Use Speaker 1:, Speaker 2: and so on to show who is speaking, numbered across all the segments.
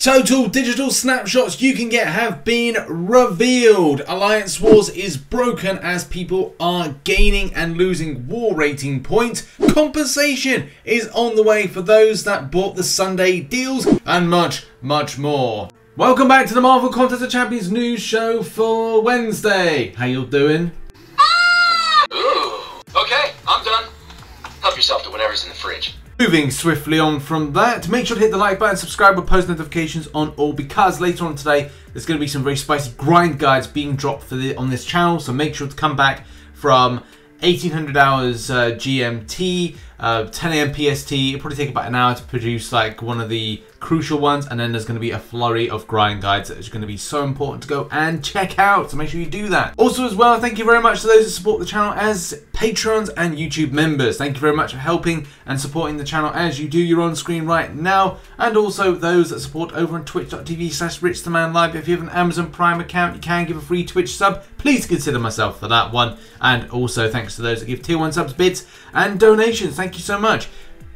Speaker 1: Total digital snapshots you can get have been revealed. Alliance Wars is broken as people are gaining and losing war rating points. Compensation is on the way for those that bought the Sunday deals and much, much more. Welcome back to the Marvel Contest of Champions news show for Wednesday. How you doing?
Speaker 2: Ooh, okay, I'm done. Help yourself to whatever's in the fridge.
Speaker 1: Moving swiftly on from that, make sure to hit the like button, subscribe with post notifications on all, because later on today there's going to be some very spicy grind guides being dropped on this channel, so make sure to come back from 1800 hours GMT, 10 AM PST. It'll probably take about an hour to produce like one of the crucial ones, and then there's going to be a flurry of grind guides that is going to be so important to go and check out, so make sure you do that. Also as well, thank you very much to those that support the channel as patrons and YouTube members. Thank you very much for helping and supporting the channel as you do. You're on screen right now, and also those that support over on twitch.tv/RichTheMan live. If you have an Amazon Prime account, you can give a free Twitch sub. Please consider myself for that one. And also thanks to those that give tier 1 subs, bits and donations. Thank you so much.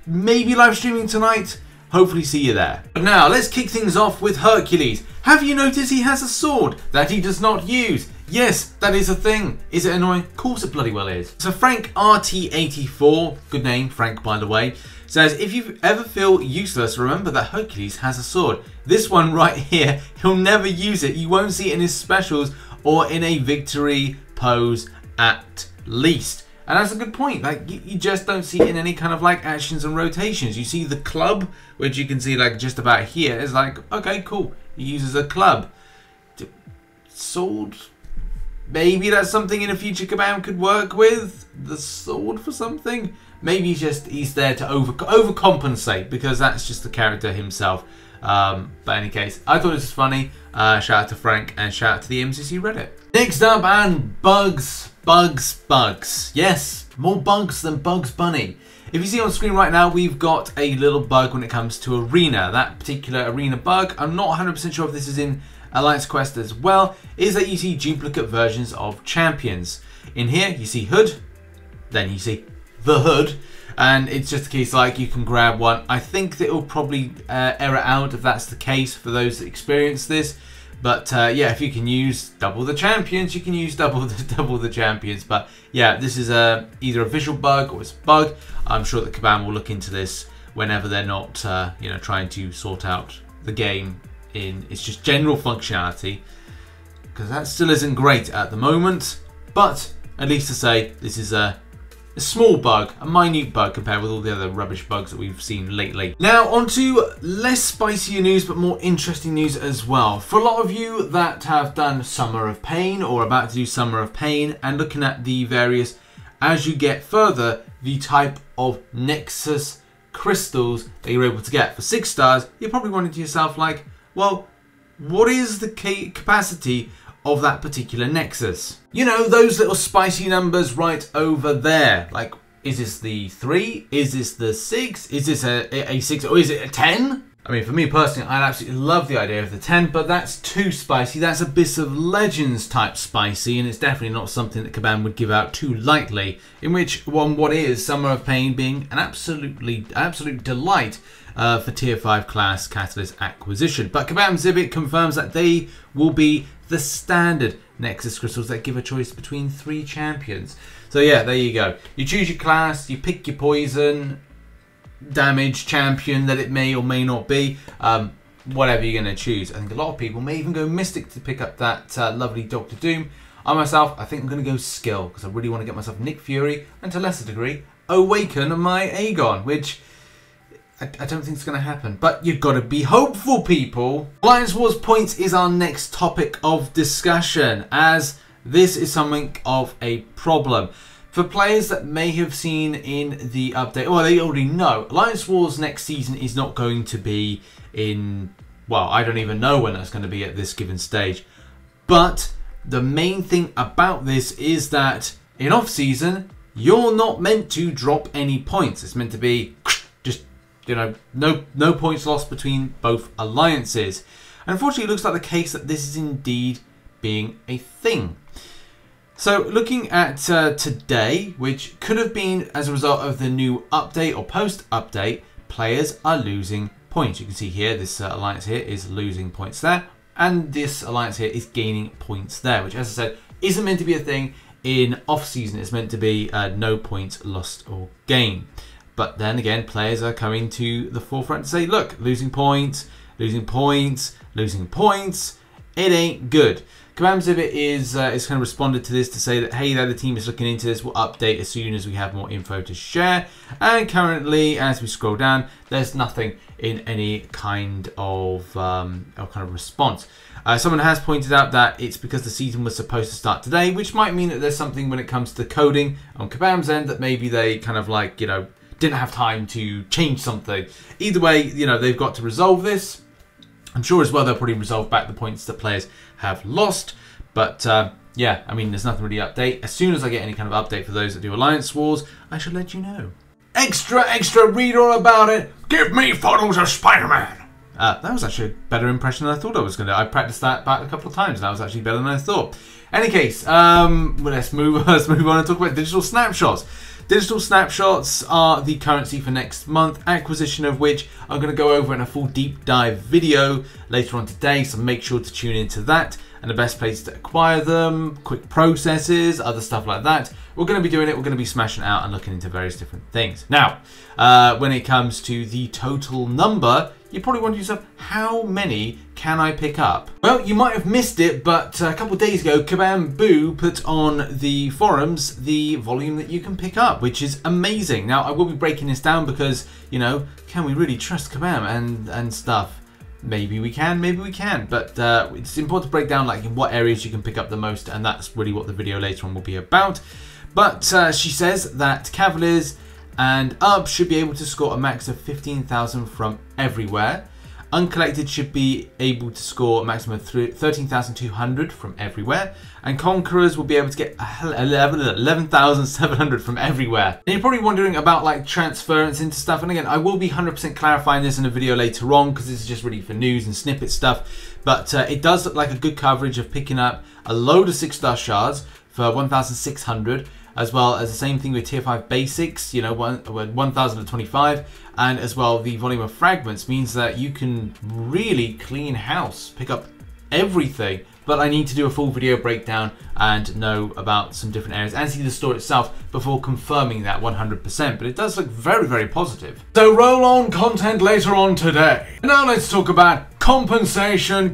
Speaker 1: Maybe live streaming tonight. Hopefully see you there. But now let's kick things off with Hercules. Have you noticed he has a sword that he does not use? Yes, that is a thing. Is it annoying? Of course it bloody well is. So Frank RT84, good name Frank by the way, says if you ever feel useless, remember that Hercules has a sword. This one right here, he'll never use it. You won't see it in his specials or in a victory pose at least. And that's a good point. Like you just don't see it in any kind of like actions and rotations. You see the club, which you can see like just about here. It's like, okay, cool. He uses a club. Sword. Maybe that's something in a future command could work with. The sword for something. Maybe he's there to overcompensate, because that's just the character himself. But in any case, I thought it was funny. Shout out to Frank and shout out to the MCC Reddit. Next up, and bugs. Yes, more bugs than Bugs Bunny. If you see on screen right now, we've got a little bug when it comes to Arena. That particular Arena bug, I'm not 100% sure if this is in Alliance Quest as well, is that you see duplicate versions of champions. In here, you see Hood, then you see the Hood, and it's just a case like you can grab one. I think that it will probably error out if that's the case for those that experience this. But yeah, if you can use double the champions, you can use double the champions. But yeah, this is either a visual bug or it's a bug. I'm sure that Kabam will look into this whenever they're not, you know, trying to sort out the game in its just general functionality, because that still isn't great at the moment. But at least to say this is a small bug, a minute bug compared with all the other rubbish bugs that we've seen lately. Now on to less spicier news but more interesting news as well. For a lot of you that have done Summer of Pain or about to do Summer of Pain and looking at the various, as you get further, the type of Nexus crystals that you're able to get. For 6 stars, you're probably wondering to yourself like, well, what is the capacity of that particular Nexus? You know, those little spicy numbers right over there. Like, is this the 3? Is this the 6? Is this a 6 or is it a 10? I mean, for me personally, I'd absolutely love the idea of the 10, but that's too spicy. That's Abyss of Legends type spicy, and it's definitely not something that Kabam would give out too lightly. In which what is Summer of Pain being an absolute delight for tier 5 class Catalyst acquisition. But Kabam Zibit confirms that they will be the standard Nexus crystals that give a choice between 3 champions. So yeah, there you go. You choose your class, you pick your poison, damage champion that it may or may not be, whatever you're going to choose. I think a lot of people may even go Mystic to pick up that lovely Doctor Doom. I myself, I think I'm going to go Skill, because I really want to get myself Nick Fury, and to a lesser degree, Awaken my Aegon, which I don't think it's going to happen, but you've got to be hopeful, people. Alliance Wars points is our next topic of discussion, as this is something of a problem. For players that may have seen in the update, well, they already know, Alliance Wars next season is not going to be in, well, I don't even know when that's going to be at this given stage. But the main thing about this is that in off-season, you're not meant to drop any points. It's meant to be just, you know, no points lost between both alliances. And unfortunately, it looks like the case that this is indeed being a thing. So looking at today, which could have been as a result of the new update or post-update, players are losing points. You can see here, this alliance here is losing points there, and this alliance here is gaining points there, which, as I said, isn't meant to be a thing in off-season. It's meant to be no points lost or gained. But then again, players are coming to the forefront to say, look, losing points, losing points, losing points, it ain't good. Kabamzibit is kind of responded to this to say that, hey, the team is looking into this. We'll update as soon as we have more info to share. And currently, as we scroll down, there's nothing in any kind of response. Someone has pointed out that it's because the season was supposed to start today, which might mean that there's something when it comes to coding on Kabam's end that maybe they kind of like, you know, didn't have time to change something. Either way, you know, they've got to resolve this. I'm sure as well they'll probably resolve back the points that players have lost. But yeah, I mean, there's nothing really to update. As soon as I get any kind of update for those that do Alliance Wars, I shall let you know. Extra, read all about it. Give me photos of Spider-Man. That was actually a better impression than I thought I was going to. I practiced that back a couple of times and that was actually better than I thought. In any case, well, let's move on and talk about digital snapshots. Digital snapshots are the currency for next month, acquisition of which I'm going to go over in a full deep dive video later on today, so make sure to tune into that. And the best place to acquire them, quick processes, other stuff like that. We're going to be doing it, we're going to be smashing out and looking into various different things. Now, when it comes to the total number, you probably wonder to yourself, how many can I pick up? Well, you might have missed it, but a couple of days ago, Kabam Boo put on the forums the volume that you can pick up, which is amazing. Now, I will be breaking this down because, you know, can we really trust Kabam and stuff? Maybe we can, maybe we can, but it's important to break down like in what areas you can pick up the most, and that's really what the video later on will be about. But she says that Cavaliers and up should be able to score a max of 15,000 from everywhere. Uncollected should be able to score a maximum of 13,200 from everywhere. And Conquerors will be able to get 11,700 from everywhere. And you're probably wondering about like transference into stuff. And again, I will be 100% clarifying this in a video later on because this is just really for news and snippet stuff. But it does look like a good coverage of picking up a load of 6-star shards for 1,600. As well as the same thing with tier 5 basics, you know, 1,025, and as well the volume of fragments means that you can really clean house, pick up everything. But I need to do a full video breakdown and know about some different areas and see the store itself before confirming that 100%. But it does look very, very positive. So roll on content later on today. Now let's talk about compensation.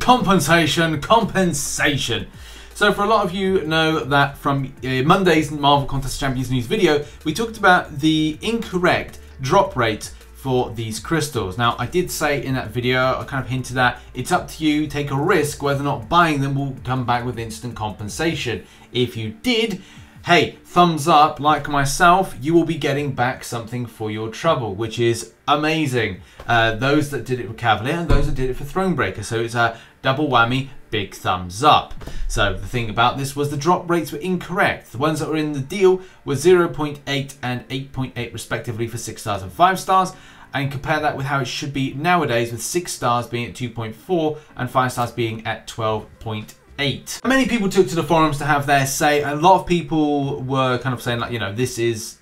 Speaker 1: So for a lot of you know that from Monday's Marvel Contest Champions News video, we talked about the incorrect drop rate for these crystals. Now, I did say in that video, I kind of hinted that it's up to you, take a risk, whether or not buying them will come back with instant compensation. If you did, hey, thumbs up, like myself, you will be getting back something for your trouble, which is amazing. Those that did it with Cavalier and those that did it for Thronebreaker. So it's a double whammy, big thumbs up. So the thing about this was the drop rates were incorrect. The ones that were in the deal were 0.8 and 8.8 respectively for 6 stars and 5 stars. And compare that with how it should be nowadays, with 6 stars being at 2.4 and 5 stars being at 12.8. Many people took to the forums to have their say. A lot of people were kind of saying like, you know, this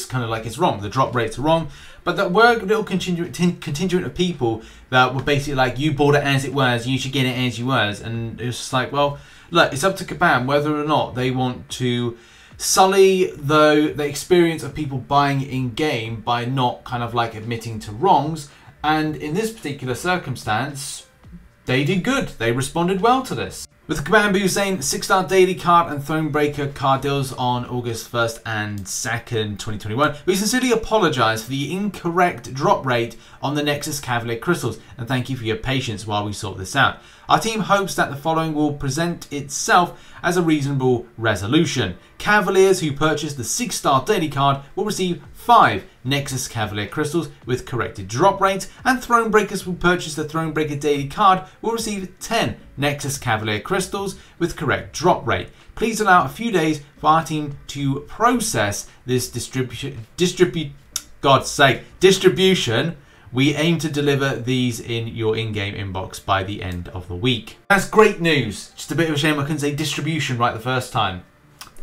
Speaker 1: kind of like it's wrong. The drop rates are wrong. But there were a little contingent of people that were basically like, you bought it as it was, you should get it as it was. And it's just like, well, look, it's up to Kabam whether or not they want to sully the experience of people buying in-game by not kind of like admitting to wrongs. And in this particular circumstance, they did good. They responded well to this. With Kabam Boo saying 6-star daily card and Thronebreaker card deals on August 1st and 2nd, 2021, we sincerely apologise for the incorrect drop rate on the Nexus Cavalier crystals and thank you for your patience while we sort this out. Our team hopes that the following will present itself as a reasonable resolution. Cavaliers who purchase the 6-star daily card will receive 5 Nexus Cavalier crystals with corrected drop rate, and Thronebreakers who purchase the Thronebreaker daily card will receive 10 Nexus Cavalier crystals with correct drop rate. Please allow a few days for our team to process this distribution. We aim to deliver these in your in-game inbox by the end of the week. That's great news. Just a bit of a shame I couldn't say distribution right the first time.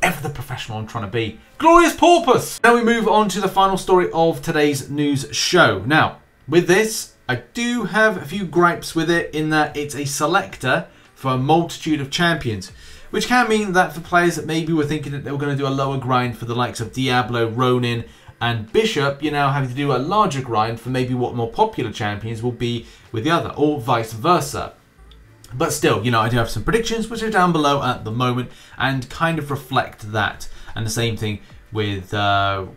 Speaker 1: Ever the professional I'm trying to be. Glorious porpoise! Now we move on to the final story of today's news show. Now, with this, I do have a few gripes with it in that it's a selector for a multitude of champions, which can mean that for players that maybe were thinking that they were going to do a lower grind for the likes of Diablo, Ronin and Bishop, you're now having to do a larger grind for maybe what more popular champions will be with the other, or vice versa. But still, you know, I do have some predictions which are down below at the moment and kind of reflect that. And the same thing with Psychoman.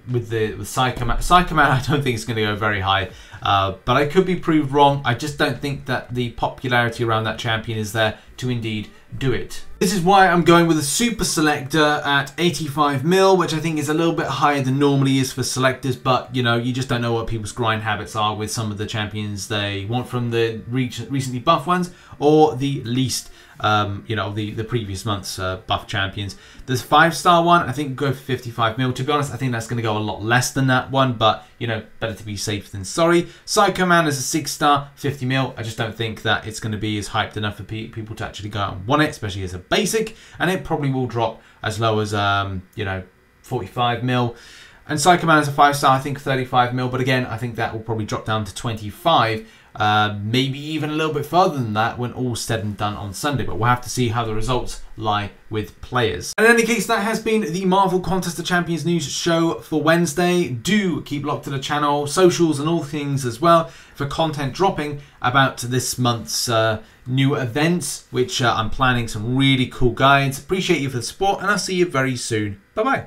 Speaker 1: Psychoman, I don't think it's going to go very high, but I could be proved wrong. I just don't think that the popularity around that champion is there to indeed do it. This is why I'm going with a super selector at 85 mil, which I think is a little bit higher than normally is for selectors, but you know, you just don't know what people's grind habits are with some of the champions they want from the recently buff ones or the least you know, the previous month's buff champions. There's 5-star one, I think go for 55 mil. To be honest, I think that's going to go a lot less than that one, but you know, better to be safe than sorry. Psychoman is a 6-star, 50 mil. I just don't think that it's going to be as hyped enough for people to actually go out and want it, especially as a basic, and it probably will drop as low as you know, 45 mil. And Psychoman is a 5-star, I think 35 mil, but again, I think that will probably drop down to 25. Maybe even a little bit further than that when all's said and done on Sunday, but we'll have to see how the results lie with players. And in any case, that has been the Marvel Contest of Champions news show for Wednesday. Do keep locked to the channel, socials and all things as well for content dropping about this month's new events, which I'm planning some really cool guides. Appreciate you for the support, and I'll see you very soon. Bye bye.